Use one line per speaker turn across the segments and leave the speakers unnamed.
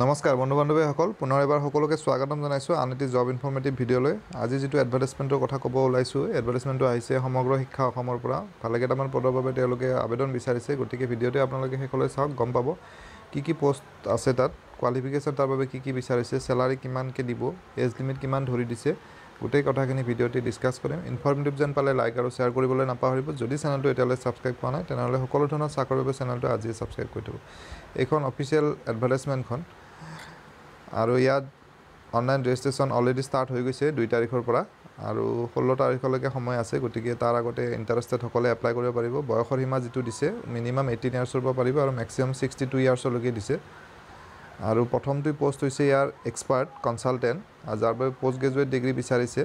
নমস্কাৰ বন্ধু বান্ধৱীসকল পুনৰ এবাৰ সকলোকে স্বাগতম জনাইছোঁ আন এটি জব ইনফৰ্মেটিভ ভিডিঅ'লৈ আজি যেটো এডভাৰটাইজমেন্টৰ কথা ক'ব ওলাইছোঁ এডভাৰটাইজমেন্টটো আহিছে সমগ্ৰ শিক্ষা অসমৰ পৰা ভালেকেইটামান পদৰ বাবে তেওঁলোকে আবেদন বিচাৰিছে গতিকে ভিডিঅ'টো আপোনালোকে শেষলৈ চাওক গম পাব কি পোষ্ট আছে তাত কোৱালিফিকেশ্যন তাৰ বাবে কি বিচাৰিছে স্যালাৰি কিমানকে দিব এজ লিমিট কিমান ধৰি দিছে গোটেই কথাখিনি ভিডিঅ'তে ডিসকাস কৰিম ইনফৰ্মেটিভ যেন পালে লাইক আৰু শেয়াৰ কৰিবলৈ নাপাহৰিব যদি চেনেলটো এতিয়ালৈ সাবস্ক্ৰাইব কৰা নাই তেনেহলে সকলো ধৰণৰ চাকৰিৰ বাবে চেনেলটো আজি সাবস্ক্ৰাইব কৰি থব এইখন অফিচিয়েল এডভাৰটাইজমেন্টখন আৰু ইয়াত অনলাইন ৰেজিষ্ট্ৰেচন অলৰেডি স্টাৰ্ট হৈ গৈছে 2 তাৰিখৰ পৰা আৰু 16 তাৰিখলৈকে সময় আছে গতিকে তাৰ আগতে ইন্টাৰেষ্টেড সকলে এপ্লাই কৰিব পাৰিব বয়সৰ সীমা যেটো দিছে মিনিমাম 18 ইয়াৰ্ছৰ পৰা পাৰিব আৰু ম্যাক্সিমাম 62 ইয়াৰ্ছলৈকে দিছে আৰু প্ৰথমটো পোষ্ট হৈছে ইয়াৰ এক্সপাৰ্ট কনসালটেন্ট যাৰ বাবে পোষ্ট গ্ৰেজুৱেট ডিগ্ৰী বিচাৰিছে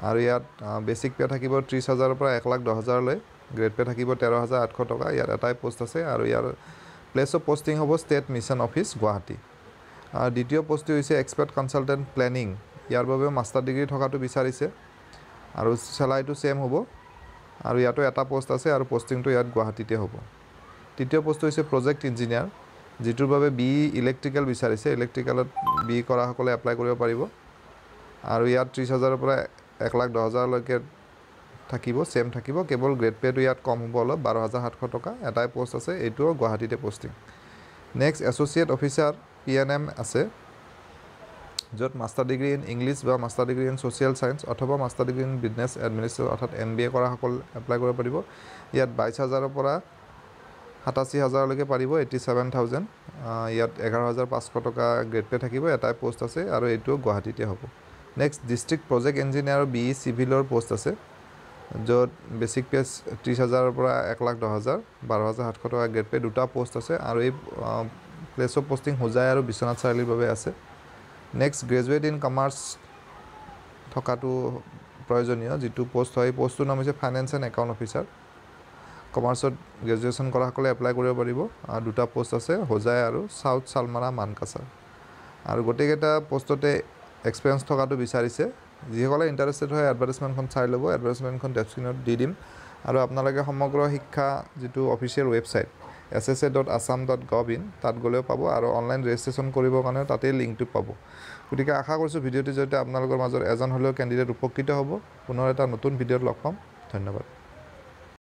আৰু ইয়াত বেসিক পে থাকিব 30000 ৰ পৰা 110000 লৈ গ্ৰেড পে থাকিব 13800 টকা ইয়াৰ এটাই পোষ্ট আছে আৰু ইয়াৰ প্লেস অফ পোষ্টিং হ'ব ষ্টেট মিছন অফিচ গুৱাহাটী দ্বিতীয় পোষ্টটো হৈছে এক্সপাৰ্ট কনসালটেন্ট প্ল্যানিং ইয়াৰ বাবে মাস্টাৰ ডিগ্ৰী থকাটো বিচাৰিছে আৰু স্যালাৰিটো সেম হ'ব আৰু ইয়াতো এটা পোষ্ট আছে আৰু পোষ্টিংটো ইয়াত গুৱাহাটীতে হ'ব তৃতীয় পোষ্ট হৈছে প্ৰজেক্ট ইঞ্জিনিয়াৰ যেটোৰ বাবে বি ইলেক্ট্ৰিক্যাল বিচাৰিছে ইলেক্ট্ৰিক্যালত বি কৰা সকলে এপ্লাই কৰিব পাৰিব আৰু ইয়াত 30000 ৰ পৰা 110000 লৈকে থাকিব সেম থাকিব কেৱল গ্ৰেড পেটো ইয়াত কম হ'ব অলপ 12700 টকা এটাই পোষ্ট আছে এইটো গুৱাহাটীতে posting next associate officer PNM আছে যত মাস্টাৰ ডিগ্ৰী ইন ইংলিশ বা master degree in social science অথবা master degree in business administration অৰ্থাৎ MBA কৰা সকল এপ্লাই কৰিব পাৰিব ইয়াত 22000 ৰ পৰা 87000 লৈকে পাৰিব 87000 ইয়াত 11500 টকা গ্ৰেড পে থাকিব এটাই পোষ্ট আছে আৰু এইটো গুৱাহাটীতে হ'ব next district project engineer BE সিভিলৰ পোষ্ট আছে যত বেসিক পে 30000 ৰ পৰা 110000 12700 টকা গ্ৰেড পে দুটা পোষ্ট আছে আৰু এই প্লেস অফ পোষ্টিং হোজাই আৰু বিশ্বনাথ চাৰিআলিৰ বাবে আছে নেক্সট গ্ৰেজুৱেট ইন কমাৰ্চ থকাটো প্ৰয়োজনীয় যেটো পোষ্ট হয় পোষ্টৰ নাম হৈছে ফাইনান্স এণ্ড একাউন্ট অফিচাৰ কমাৰ্চত গ্ৰেজুৱেচন কৰা সকলে এপ্লাই কৰিব পাৰিব আৰু দুটা পোষ্ট আছে হোজাই আৰু সাউথ সালমাৰা মানকাছাৰ আৰু গোটেইকেইটা পোষ্টতে এক্সপেৰিয়েন্স থকাটো বিচাৰিছে যিসকলে ইন্টাৰেষ্টেড হয় এডভাৰটাইজমেন্টখন চাই ল'ব এডভাৰটাইজমেন্টখন ডেসক্ৰিপচনত দি দিম আৰু আপোনালোকে সমগ্ৰ শিক্ষা যেটো অফিচিয়েল ৱেবসাইট ssa.assam.gov.in তাত গলেও পাব আৰু অনলাইন ৰেজিষ্ট্ৰেচন কৰিবৰ কাৰণে তাতে লিংকটো পাব গতিকে আশা কৰিছো ভিডিঅ'টো জৰিয়তে আপোনালোকৰ মাজৰ এজন হলেও ক্যান্ডিডেট উপকৃত হ'ব পুনৰ এটা নতুন ভিডিঅ'ত লগ পাম ধন্যবাদ